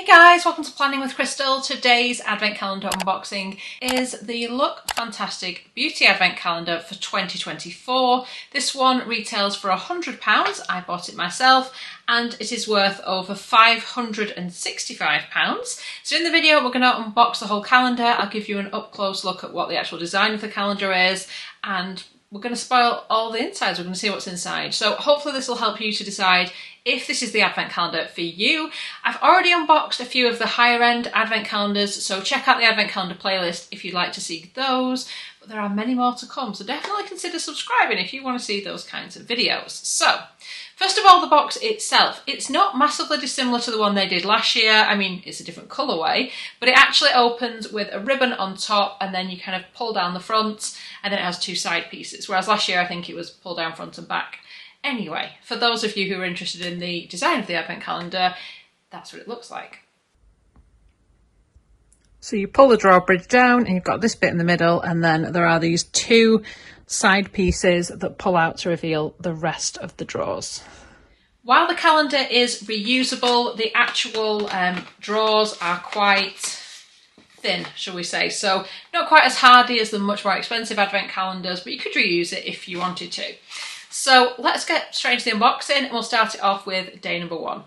Guys, welcome to Planning with Crystal. Today's advent calendar unboxing is the Lookfantastic Beauty Advent Calendar for 2024. This one retails for £100. I bought it myself and it is worth over £565. So in the video we're going to unbox the whole calendar. I'll give you an up close look at what the actual design of the calendar is, and we're going to spoil all the insides. We're going to see what's inside. So hopefully this will help you to decide if this is the advent calendar for you. I've already unboxed a few of the higher end advent calendars, so check out the advent calendar playlist if you'd like to see those. But there are many more to come, so definitely consider subscribing if you want to see those kinds of videos. So first of all, the box itself. It's not massively dissimilar to the one they did last year. I mean, it's a different colourway, but it actually opens with a ribbon on top and then you kind of pull down the front, and then it has two side pieces, whereas last year I think it was pull down front and back. Anyway, for those of you who are interested in the design of the advent calendar, that's what it looks like. So you pull the drawbridge down and you've got this bit in the middle, and then there are these two side pieces that pull out to reveal the rest of the drawers. While the calendar is reusable, the actual drawers are quite thin, shall we say, so not quite as hardy as the much more expensive advent calendars, but you could reuse it if you wanted to. So let's get straight into the unboxing, and we'll start it off with day number one.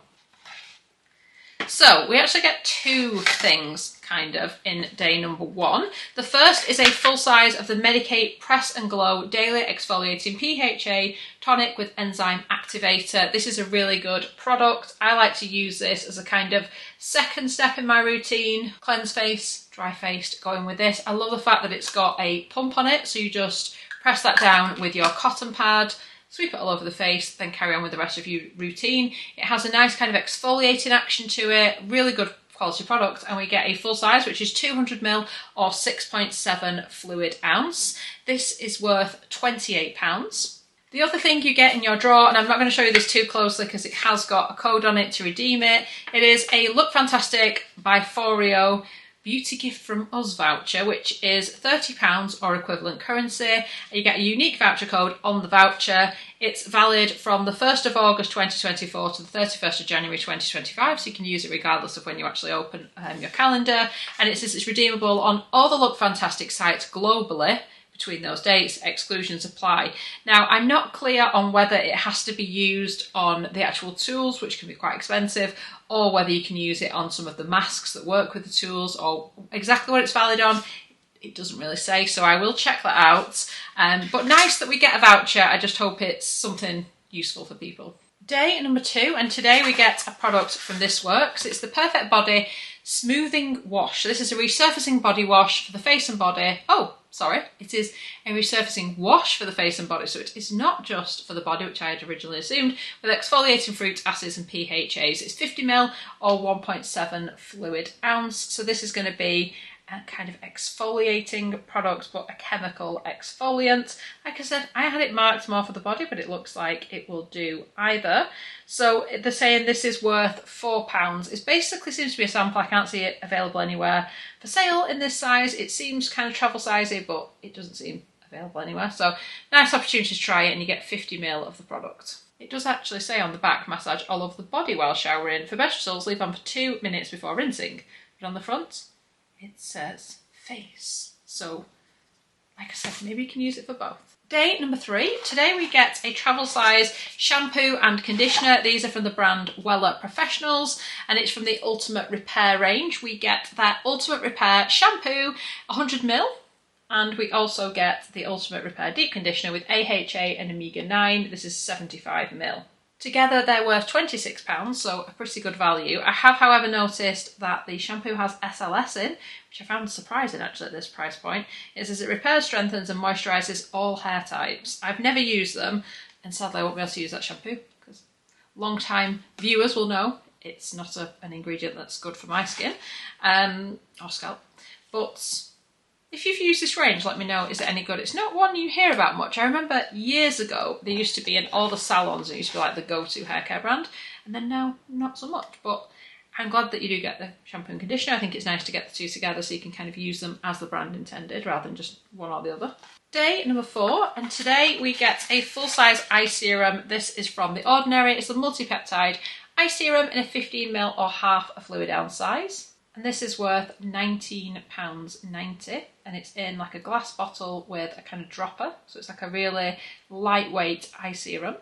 So we actually get two things kind of in day number one. The first is a full size of the Medicate Press and Glow Daily Exfoliating PHA Tonic with Enzyme Activator. This is a really good product. I like to use this as a kind of second step in my routine. Cleanse face, dry faced, going with this. I love the fact that it's got a pump on it, so you just press that down with your cotton pad, sweep it all over the face, then carry on with the rest of your routine. It has a nice kind of exfoliating action to it, really good quality product, and we get a full size, which is 200ml or 6.7 fluid ounce. This is worth £28. The other thing you get in your drawer, and I'm not going to show you this too closely because it has got a code on it to redeem it, it is a Lookfantastic by Foreo Beauty Gift from Us voucher, which is £30 or equivalent currency. You get a unique voucher code on the voucher. It's valid from the 1st of August 2024 to the 31st of January 2025, so you can use it regardless of when you actually open your calendar. And it says it's redeemable on all the Lookfantastic sites globally. Between those dates, exclusions apply. Now, I'm not clear on whether it has to be used on the actual tools, which can be quite expensive, or whether you can use it on some of the masks that work with the tools, or exactly what it's valid on. It doesn't really say, so I will check that out. But nice that we get a voucher. I just hope it's something useful for people. Day number two, and today we get a product from This Works. It's the Perfect Body Smoothing Wash. So this is a resurfacing body wash for the face and body. Oh, sorry, it is a resurfacing wash for the face and body, so it is not just for the body, which I had originally assumed, with exfoliating fruit acids and PHAs. It's 50ml or 1.7 fluid ounce, so this is going to be a kind of exfoliating product, but a chemical exfoliant. Like I said, I had it marked more for the body, but it looks like it will do either. So they're saying this is worth £4. It basically seems to be a sample. I can't see it available anywhere for sale in this size. It seems kind of travel sizey, but it doesn't seem available anywhere. So nice opportunity to try it, and you get 50ml of the product. It does actually say on the back, massage all over the body while showering. For best results, leave on for 2 minutes before rinsing. But on the front, it says face. So, like I said, maybe you can use it for both. Day number three. Today we get a travel size shampoo and conditioner. These are from the brand Weller Professionals, and it's from the Ultimate Repair range. We get that Ultimate Repair shampoo, 100ml, and we also get the Ultimate Repair deep conditioner with AHA and Omega 9. This is 75ml. Together they're worth £26, so a pretty good value. I have, however, noticed that the shampoo has SLS in, which I found surprising actually at this price point. It says it repairs, strengthens and moisturises all hair types. I've never used them, and sadly I won't be able to use that shampoo because long-time viewers will know it's not an ingredient that's good for my skin or scalp. But if you've used this range, let me know, is it any good? It's not one you hear about much. I remember years ago, they used to be in all the salons. It used to be like the go-to hair care brand. And then now, not so much. But I'm glad that you do get the shampoo and conditioner. I think it's nice to get the two together so you can kind of use them as the brand intended rather than just one or the other. Day number 4, and today we get a full-size eye serum. This is from The Ordinary. It's a multi-peptide eye eye serum in a 15ml or half a fluid ounce size. And this is worth £19.90, and it's in like a glass bottle with a kind of dropper. So it's like a really lightweight eye serum.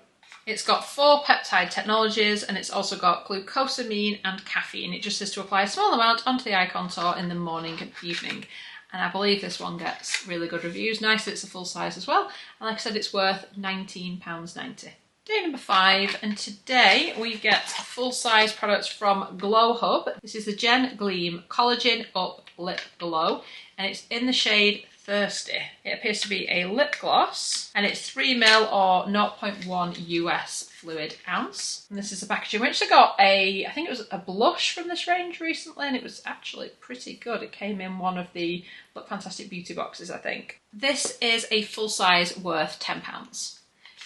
It's got 4 peptide technologies, and it's also got glucosamine and caffeine. It just says to apply a small amount onto the eye contour in the morning and evening. And I believe this one gets really good reviews. Nice that it's a full size as well. And like I said, it's worth £19.90. Day number 5, and today we get full size products from Glow Hub. This is the Gen Gleam Collagen Up Lip Glow, and it's in the shade Thirsty. It appears to be a lip gloss, and it's 3ml or 0.1 US fluid ounce. And this is the packaging, which I got I think it was a blush from this range recently, and it was actually pretty good. It came in one of the Lookfantastic beauty boxes, I think. This is a full size worth £10.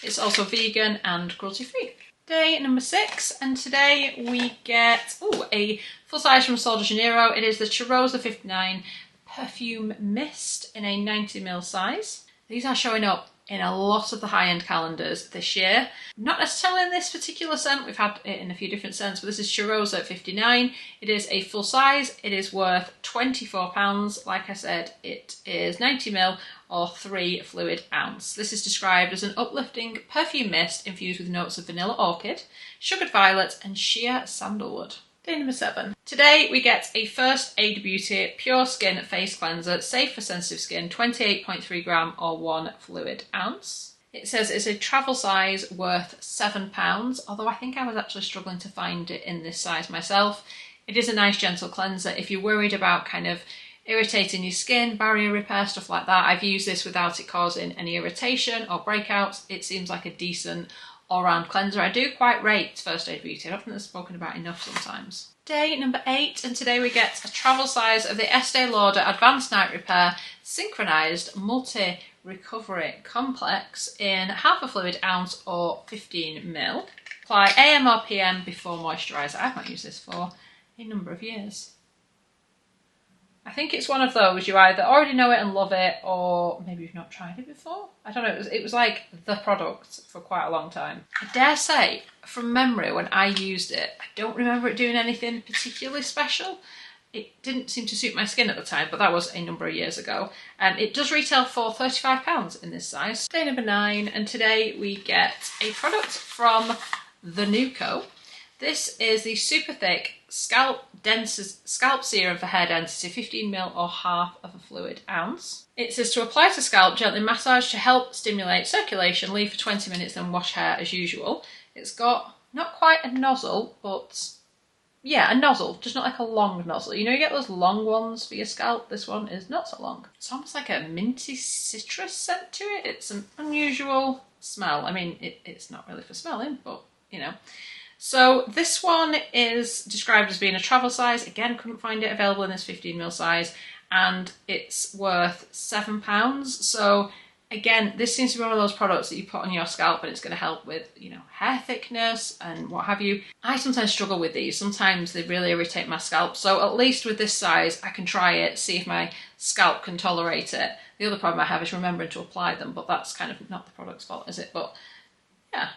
It's also vegan and cruelty-free. Day number 6, and today we get a full size from Sol de Janeiro. It is the Cheirosa 59 Perfume Mist in a 90ml size. These are showing up in a lot of the high-end calendars this year. Not necessarily in this particular scent, we've had it in a few different scents, but this is Cheirosa 59. It is a full size, it is worth £24. Like I said, it is 90ml or 3 fluid ounce. This is described as an uplifting perfume mist infused with notes of vanilla orchid, sugared violet and sheer sandalwood. Day number 7. Today we get a First Aid Beauty Pure Skin Face Cleanser, safe for sensitive skin, 28.3 gram or 1 fluid ounce. It says it's a travel size worth £7, although I think I was actually struggling to find it in this size myself. It is a nice gentle cleanser if you're worried about kind of irritating your skin, barrier repair, stuff like that. I've used this without it causing any irritation or breakouts. It seems like a decent all-round cleanser. I do quite rate First Aid Beauty. I don't think that's spoken about enough sometimes. Day number 8, and today we get a travel size of the Estee Lauder Advanced Night Repair Synchronized Multi-Recovery Complex in half a fluid ounce or 15ml. Apply AM or PM before moisturiser. I've not used this for a number of years. I think it's one of those you either already know it and love it, or maybe you've not tried it before. I don't know, it was like the product for quite a long time. I dare say, from memory, when I used it, I don't remember it doing anything particularly special. It didn't seem to suit my skin at the time, but that was a number of years ago. It does retail for £35 in this size. Day number 9, and today we get a product from The Nuco. This is the Super Thick Scalp Serum for Hair Density, 15ml or half of a fluid ounce. It says to apply to scalp, gently massage to help stimulate circulation, leave for 20 minutes, then wash hair as usual. It's got not quite a nozzle, but yeah, a nozzle, just not like a long nozzle. You know, you get those long ones for your scalp. This one is not so long. It's almost like a minty citrus scent to it. It's an unusual smell. I mean, it's not really for smelling, but you know. So this one is described as being a travel size. Again, couldn't find it available in this 15ml size, and it's worth £7. So again, this seems to be one of those products that you put on your scalp and it's going to help with, you know, hair thickness and what have you. I sometimes struggle with these. Sometimes they really irritate my scalp. So at least with this size, I can try it, see if my scalp can tolerate it. The other problem I have is remembering to apply them, but that's kind of not the product's fault, is it? But yeah.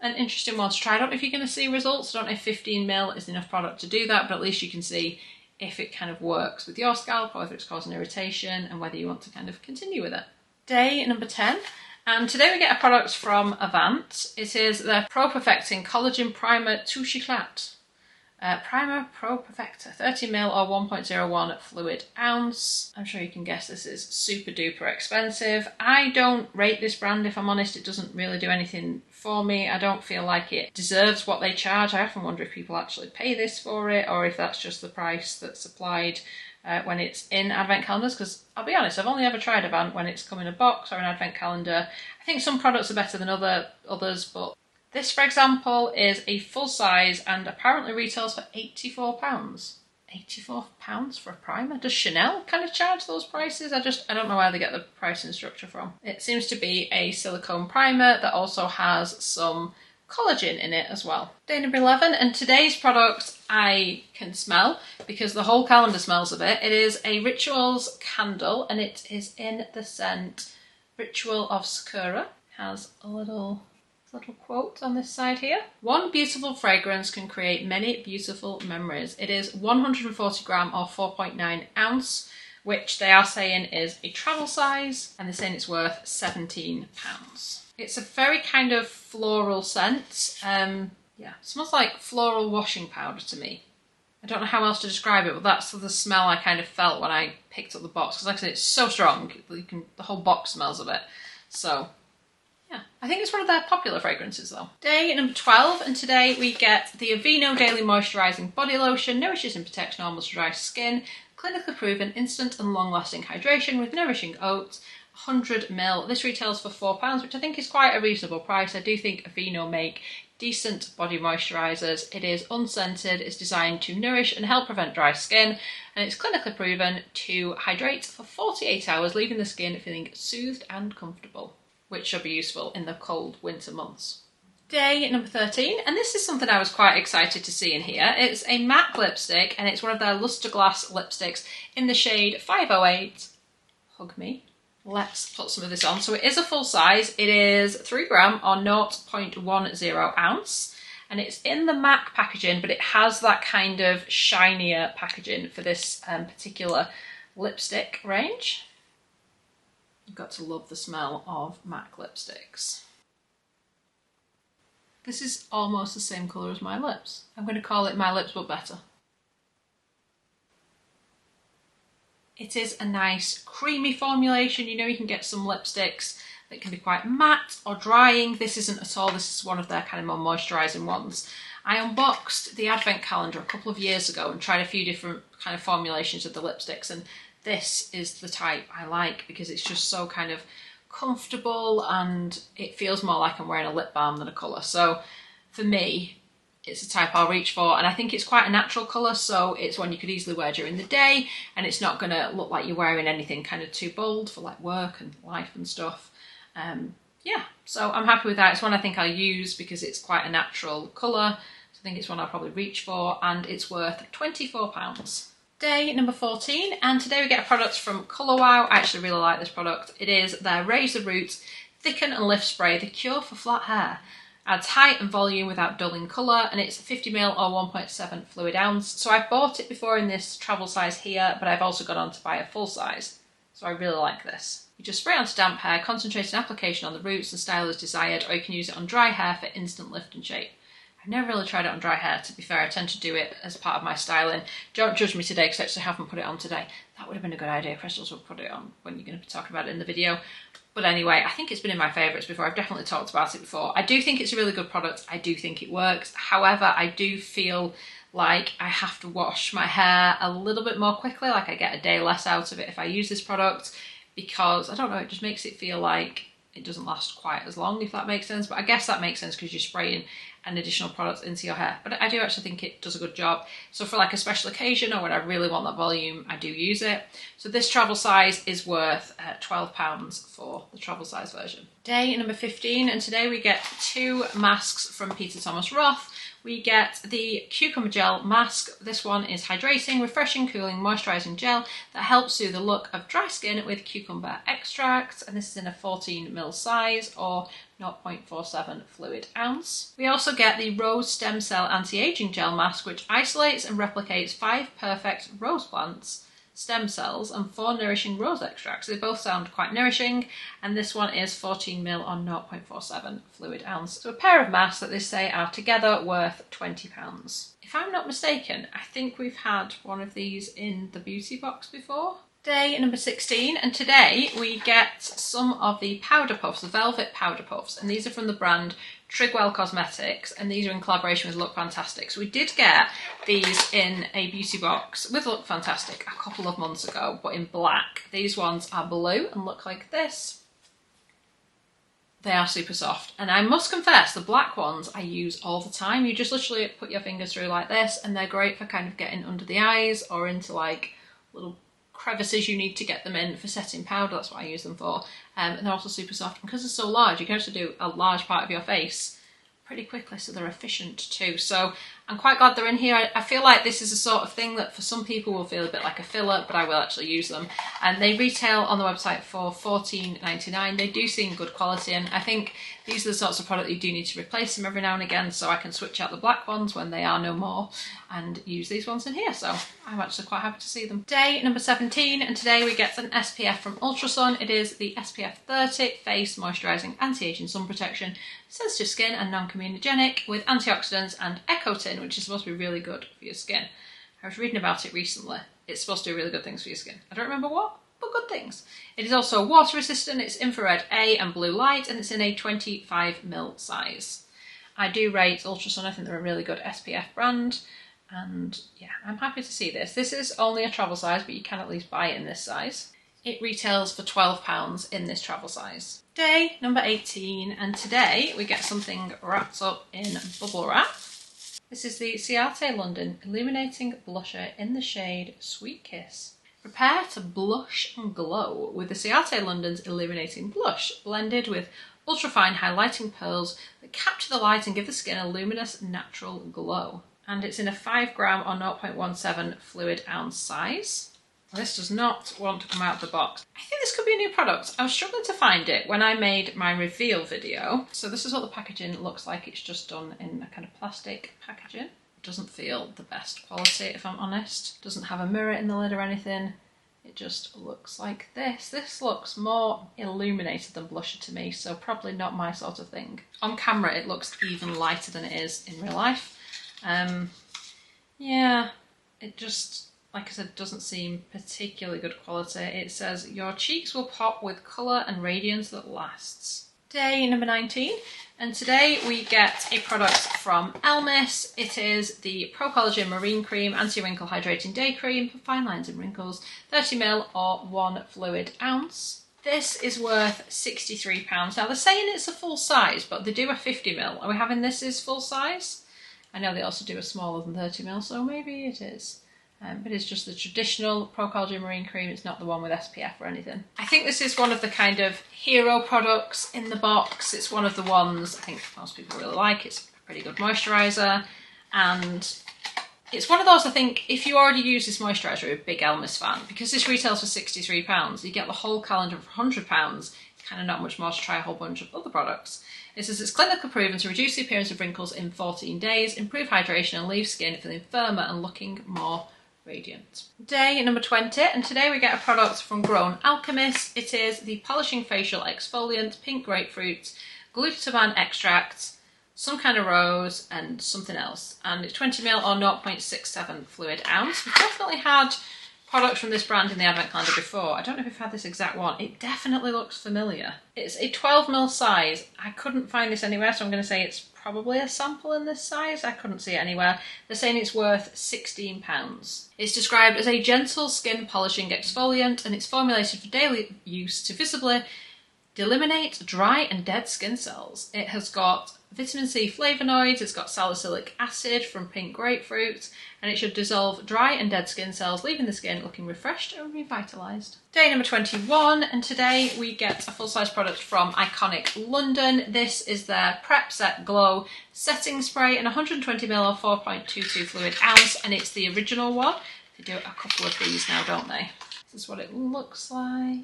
An interesting one to try. I don't know if you're going to see results. I don't know if 15ml is enough product to do that, but at least you can see if it kind of works with your scalp or if it's causing irritation and whether you want to kind of continue with it. Day number 10, and today we get a product from Avant. It is their Pro Perfecting Collagen Primer Touche Éclat. Primer Pro Perfector, 30ml or 1.01 fluid ounce. I'm sure you can guess this is super duper expensive. I don't rate this brand, if I'm honest. It doesn't really do anything for me. I don't feel like it deserves what they charge. I often wonder if people actually pay this for it, or if that's just the price that's applied when it's in advent calendars, because I'll be honest, I've only ever tried Avant when it's come in a box or an advent calendar. I think some products are better than others, but this, for example, is a full size and apparently retails for £84. £84 for a primer? Does Chanel kind of charge those prices? I don't know where they get the pricing structure from. It seems to be a silicone primer that also has some collagen in it as well. Day number 11, and today's product I can smell because the whole calendar smells of it. It is a Rituals candle and it is in the scent Ritual of Sakura. It has a little Little quote on this side here. One beautiful fragrance can create many beautiful memories. It is 140 gram or 4.9 ounce, which they are saying is a travel size, and they're saying it's worth £17. It's a very kind of floral scent. Yeah, smells like floral washing powder to me. I don't know how else to describe it, but that's the smell I kind of felt when I picked up the box. Because like I said, it's so strong, the whole box smells of it. So yeah, I think it's one of their popular fragrances though. Day number 12, and today we get the Aveeno Daily Moisturising Body Lotion, nourishes and protects normal to dry skin, clinically proven instant and long-lasting hydration with nourishing oats, 100ml. This retails for £4, which I think is quite a reasonable price. I do think Aveeno make decent body moisturisers. It is unscented, it's designed to nourish and help prevent dry skin, and it's clinically proven to hydrate for 48 hours, leaving the skin feeling soothed and comfortable, which should be useful in the cold winter months. Day number 13, and this is something I was quite excited to see in here. It's a matte lipstick, and it's one of their Lustre Glass lipsticks in the shade 508. Hug me. Let's put some of this on. So it is a full size. It is 3 gram or 0.10 ounce, and it's in the MAC packaging, but it has that kind of shinier packaging for this particular lipstick range. You've got to love the smell of MAC lipsticks. This is almost the same colour as my lips. I'm going to call it My Lips But Better. It is a nice creamy formulation. You know, you can get some lipsticks that can be quite matte or drying. This isn't at all. This is one of their kind of more moisturising ones. I unboxed the advent calendar a couple of years ago and tried a few different kind of formulations of the lipsticks, and this is the type I like because it's just so kind of comfortable and it feels more like I'm wearing a lip balm than a colour. So for me, it's a type I'll reach for, and I think it's quite a natural colour, so it's one you could easily wear during the day and it's not going to look like you're wearing anything kind of too bold for like work and life and stuff. Yeah, so I'm happy with that. It's one I think I'll use because it's quite a natural colour, so I think it's one I'll probably reach for, and it's worth £24. Day number 14, and today we get a product from Colour Wow. I actually really like this product. It is their Razor Roots Thicken and Lift Spray, the cure for flat hair. Adds height and volume without dulling colour, and it's 50ml or 1.7 fluid ounce. So I've bought it before in this travel size here, but I've also gone on to buy a full size. So I really like this. You just spray it onto damp hair, concentrate an application on the roots and style as desired, or you can use it on dry hair for instant lift and shape. I've never really tried it on dry hair, to be fair. I tend to do it as part of my styling. Don't judge me today because I actually haven't put it on today. That would have been a good idea. Crystals would put it on when you're going to be talking about it in the video. But anyway, I think it's been in my favourites before. I've definitely talked about it before. I do think it's a really good product. I do think it works. However, I do feel like I have to wash my hair a little bit more quickly. Like I get a day less out of it if I use this product because, I don't know, it just makes it feel like it doesn't last quite as long, if that makes sense. But I guess that makes sense because you're spraying an additional product into your hair. But I do actually think it does a good job. So for like a special occasion or when I really want that volume, I do use it. So this travel size is worth £12 for the travel size version. Day number 15, and today we get 2 masks from Peter Thomas Roth. We get the Cucumber Gel Mask. This one is hydrating, refreshing, cooling, moisturising gel that helps soothe the look of dry skin with cucumber extract. And this is in a 14ml size or 0.47 fluid ounce. We also get the Rose Stem Cell Anti-Aging Gel Mask, which isolates and replicates 5 perfect rose plants, stem cells and 4 nourishing rose extracts. They both sound quite nourishing, and this one is 14ml on 0.47 fluid ounce. So a pair of masks that they say are together worth £20. If I'm not mistaken, I think we've had one of these in the beauty box before. Day number 16, and today we get some of the powder puffs, the velvet powder puffs, and these are from the brand Trigwell Cosmetics, and these are in collaboration with Lookfantastic. So we did get these in a beauty box with Lookfantastic a couple of months ago, but in black. These ones are blue and look like this. They are super soft, and I must confess the black ones I use all the time. You just literally put your fingers through like this, and they're great for kind of getting under the eyes or into like little crevices you need to get them in for setting powder. That's what I use them for. And they're also super soft, and because they're so large you can actually do a large part of your face pretty quickly, so they're efficient too. So I'm quite glad they're in here. I feel like this is a sort of thing that for some people will feel a bit like a filler, but I will actually use them. And they retail on the website for $14.99. They do seem good quality, and I think these are the sorts of product you do need to replace them every now and again, so I can switch out the black ones when they are no more and use these ones in here. So I'm actually quite happy to see them. Day number 17, and today we get an SPF from Ultrasun. It is the SPF 30 Face Moisturising Anti-Aging Sun Protection, sensitive skin and non-comedogenic, with antioxidants and ecotin, which is supposed to be really good for your skin. I was reading about it recently. It's supposed to do really good things for your skin. I don't remember what, but good things. It is also water resistant, it's infrared A and blue light, and it's in a 25ml size. I do rate Ultrasun. I think they're a really good SPF brand, and yeah, I'm happy to see this. This is only a travel size, but you can at least buy it in this size. It retails for £12 in this travel size. Day number 18, and today we get something wrapped up in bubble wrap. This is the Ciate London Illuminating Blusher in the shade Sweet Kiss. Prepare to blush and glow with the Ciate London's Illuminating Blush, blended with ultrafine highlighting pearls that capture the light and give the skin a luminous, natural glow. And it's in a 5 gram or 0.17 fluid ounce size. This does not want to come out of the box. I think this could be a new product. I was struggling to find it when I made my reveal video. So this is what the packaging looks like. It's just done in a kind of plastic packaging. It doesn't feel the best quality, if I'm honest. It doesn't have a mirror in the lid or anything. It just looks like this. This looks more illuminated than blusher to me, so probably not my sort of thing. On camera, it looks even lighter than it is in real life. Yeah, it just, like I said, doesn't seem particularly good quality. It says, your cheeks will pop with colour and radiance that lasts. Day number 19, and today we get a product from Elmis. It is the Pro Collagen Marine Cream Anti-Wrinkle Hydrating Day Cream for fine lines and wrinkles, 30ml or 1 fluid ounce. This is worth £63. Now they're saying it's a full size, but they do a 50ml. Are we having this as full size? I know they also do a smaller than 30ml, so maybe it is. But it's just the traditional Pro Collagen Marine Cream. It's not the one with SPF or anything. I think this is one of the kind of hero products in the box. It's one of the ones I think most people really like. It's a pretty good moisturiser. And it's one of those, I think, if you already use this moisturiser, you're a big Elmis fan. Because this retails for £63, you get the whole calendar for £100. Kind of not much more to try a whole bunch of other products. It says it's clinically proven to reduce the appearance of wrinkles in 14 days, improve hydration and leave skin feeling firmer and looking more radiant. Day number 20, and today we get a product from Grown Alchemist. It is the Polishing Facial Exfoliant, Pink Grapefruit, Glutamine Extract, some kind of rose and something else. And it's 20ml or 0.67 fluid ounce. We've definitely had products from this brand in the advent calendar before. I don't know if we've had this exact one. It definitely looks familiar. It's a 12ml size. I couldn't find this anywhere, so I'm going to say it's probably a sample in this size. I couldn't see it anywhere. They're saying it's worth £16. It's described as a gentle skin polishing exfoliant, and it's formulated for daily use to visibly eliminate dry and dead skin cells. It has got vitamin C flavonoids, it's got salicylic acid from pink grapefruit, and it should dissolve dry and dead skin cells, leaving the skin looking refreshed and revitalised. Day number 21, and today we get a full-size product from Iconic London. This is their Prep Set Glow Setting Spray in 120ml or 4.22 fluid ounce, and it's the original one. They do a couple of these now, don't they? This is what it looks like.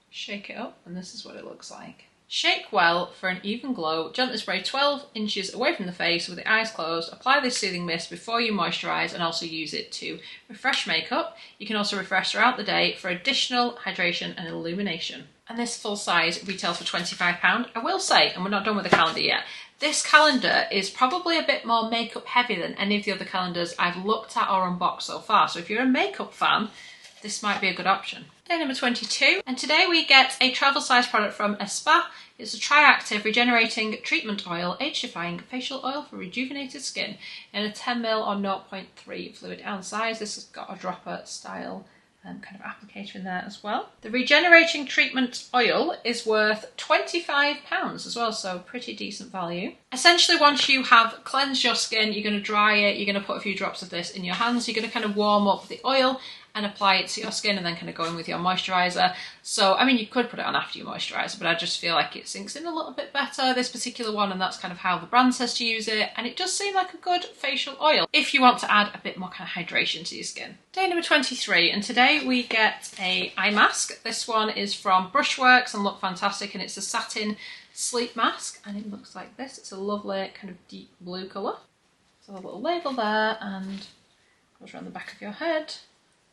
Shake it up, and this is what it looks like. Shake well for an even glow. Gently spray 12 inches away from the face with the eyes closed. Apply this soothing mist before you moisturise and also use it to refresh makeup. You can also refresh throughout the day for additional hydration and illumination. And this full size retails for £25. I will say, and we're not done with the calendar yet, this calendar is probably a bit more makeup heavy than any of the other calendars I've looked at or unboxed so far. So if you're a makeup fan, this might be a good option. Day number 22, and today we get a travel size product from Espa. It's a Triactive Regenerating Treatment Oil, Age-Defying Facial Oil for Rejuvenated Skin in a 10ml or 0.3 fluid ounce size. This has got a dropper style kind of applicator in there as well. The Regenerating Treatment Oil is worth £25 as well, so pretty decent value. Essentially, once you have cleansed your skin, you're going to dry it, you're going to put a few drops of this in your hands, you're going to kind of warm up the oil, and apply it to your skin and then kind of go in with your moisturiser. So, I mean, you could put it on after your moisturiser, but I just feel like it sinks in a little bit better, this particular one, and that's kind of how the brand says to use it, and it does seem like a good facial oil if you want to add a bit more kind of hydration to your skin. Day number 23, and today we get a eye mask. This one is from Brushworks and Lookfantastic, and it's a satin sleep mask, and it looks like this. It's a lovely kind of deep blue colour. So a little label there, and goes around the back of your head,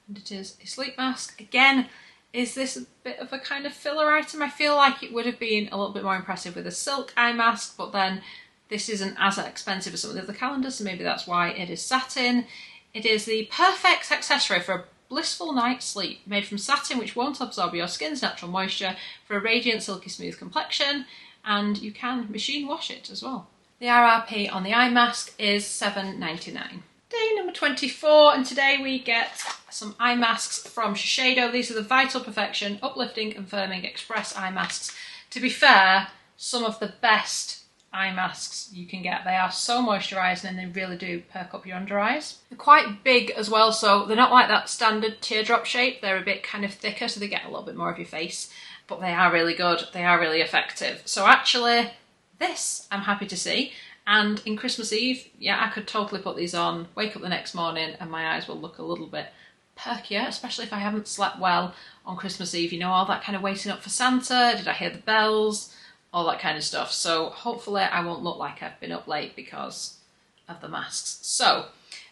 and it is a sleep mask. Again, is this a bit of a kind of filler item? I feel like it would have been a little bit more impressive with a silk eye mask, but then this isn't as expensive as some of the other calendars, so maybe that's why it is satin. It is the perfect accessory for a blissful night's sleep, made from satin which won't absorb your skin's natural moisture, for a radiant, silky smooth complexion, and you can machine wash it as well. The RRP on the eye mask is $7.99. Day number 24, and today we get some eye masks from Shiseido. These are the Vital Perfection Uplifting and Firming Express eye masks. To be fair, some of the best eye masks you can get. They are so moisturising and they really do perk up your under eyes. They're quite big as well, so they're not like that standard teardrop shape. They're a bit kind of thicker, so they get a little bit more of your face, but they are really good. They are really effective. So actually, this I'm happy to see. And in Christmas Eve, yeah, I could totally put these on, wake up the next morning, and my eyes will look a little bit perkier, especially if I haven't slept well on Christmas Eve. You know, all that kind of waiting up for Santa, did I hear the bells, all that kind of stuff. So hopefully I won't look like I've been up late because of the masks. So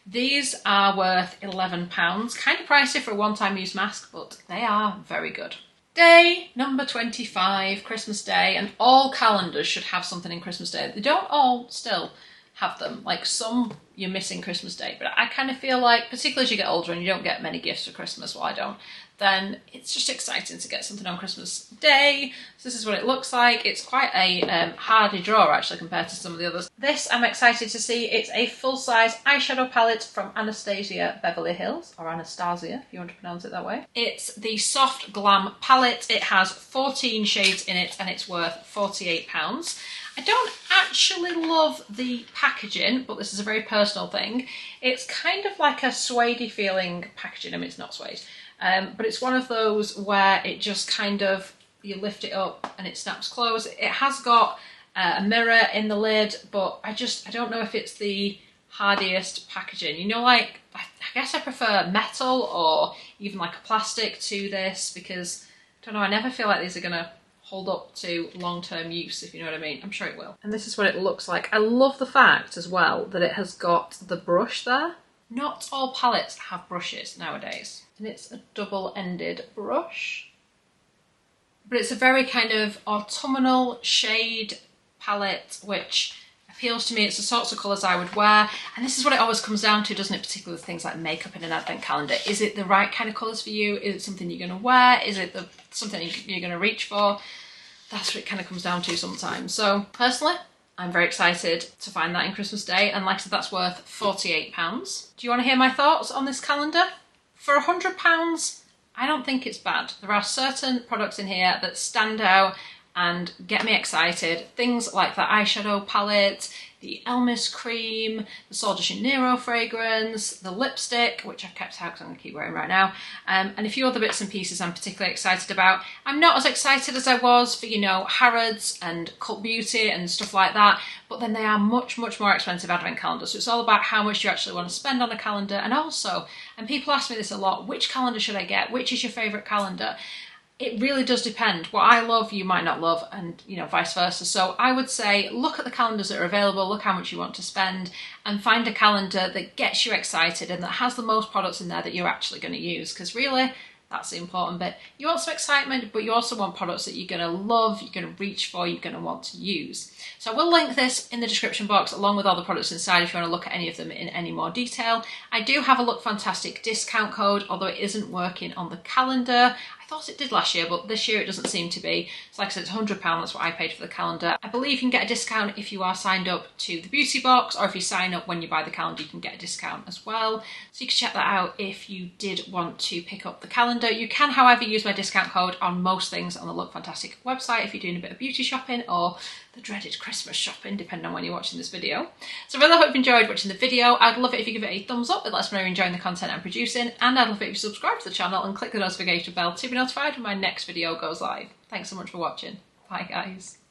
these are worth £11, kind of pricey for a one-time use mask, but they are very good. Day number 25, Christmas Day, and all calendars should have something in Christmas Day. They don't all still have them. Like some you're missing Christmas Day, but I kind of feel like, particularly as you get older and you don't get many gifts for Christmas, well I don't, then it's just exciting to get something on Christmas Day. So this is what it looks like. It's quite a hardy drawer actually compared to some of the others. This I'm excited to see. It's a full-size eyeshadow palette from Anastasia Beverly Hills, or Anastasia if you want to pronounce it that way. It's the Soft Glam palette. It has 14 shades in it and it's worth £48. I don't actually love the packaging, but this is a very personal thing. It's kind of like a suede-y feeling packaging. I mean, it's not suede. But it's one of those where it just kind of, you lift it up and it snaps closed. It has got a mirror in the lid, but I don't know if it's the hardiest packaging. You know, like, I guess I prefer metal or even like a plastic to this because, I don't know, I never feel like these are going to hold up to long-term use, if you know what I mean. I'm sure it will. And this is what it looks like. I love the fact as well that it has got the brush there. Not all palettes have brushes nowadays. And it's a double-ended brush. But it's a very kind of autumnal shade palette, which appeals to me. It's the sorts of colours I would wear. And this is what it always comes down to, doesn't it? Particularly with things like makeup in an advent calendar. Is it the right kind of colours for you? Is it something you're going to wear? Is it something you're going to reach for? That's what it kind of comes down to sometimes. So personally, I'm very excited to find that in Christmas Day. And like I said, that's worth £48. Do you want to hear my thoughts on this calendar? For £100, I don't think it's bad. There are certain products in here that stand out and get me excited. Things like the eyeshadow palette, the Elmis cream, the Sol de Janeiro fragrance, the lipstick, which I've kept out because I'm going to keep wearing right now, and a few other bits and pieces I'm particularly excited about. I'm not as excited as I was for, you know, Harrods and Cult Beauty and stuff like that, but then they are much, much more expensive advent calendars. So it's all about how much you actually want to spend on a calendar. And also, and people ask me this a lot, which calendar should I get? Which is your favourite calendar? It really does depend. What I love, you might not love, and you know, vice versa. So I would say look at the calendars that are available, look how much you want to spend, and find a calendar that gets you excited and that has the most products in there that you're actually going to use. Because really, that's the important bit. You want some excitement, but you also want products that you're going to love, you're going to reach for, you're going to want to use. So I will link this in the description box along with all the products inside if you want to look at any of them in any more detail. I do have a Lookfantastic discount code, although it isn't working on the calendar. I thought it did last year, but this year it doesn't seem to be. So like I said, it's £100, that's what I paid for the calendar. I believe you can get a discount if you are signed up to the beauty box, or if you sign up when you buy the calendar, you can get a discount as well. So you can check that out if you did want to pick up the calendar. You can, however, use my discount code on most things on the Lookfantastic website if you're doing a bit of beauty shopping or the dreaded Christmas shopping, depending on when you're watching this video. So I really hope you enjoyed watching the video. I'd love it if you give it a thumbs up. It lets me know you're enjoying the content I'm producing, and I'd love it if you subscribe to the channel and click the notification bell to be notified when my next video goes live. Thanks so much for watching. Bye guys.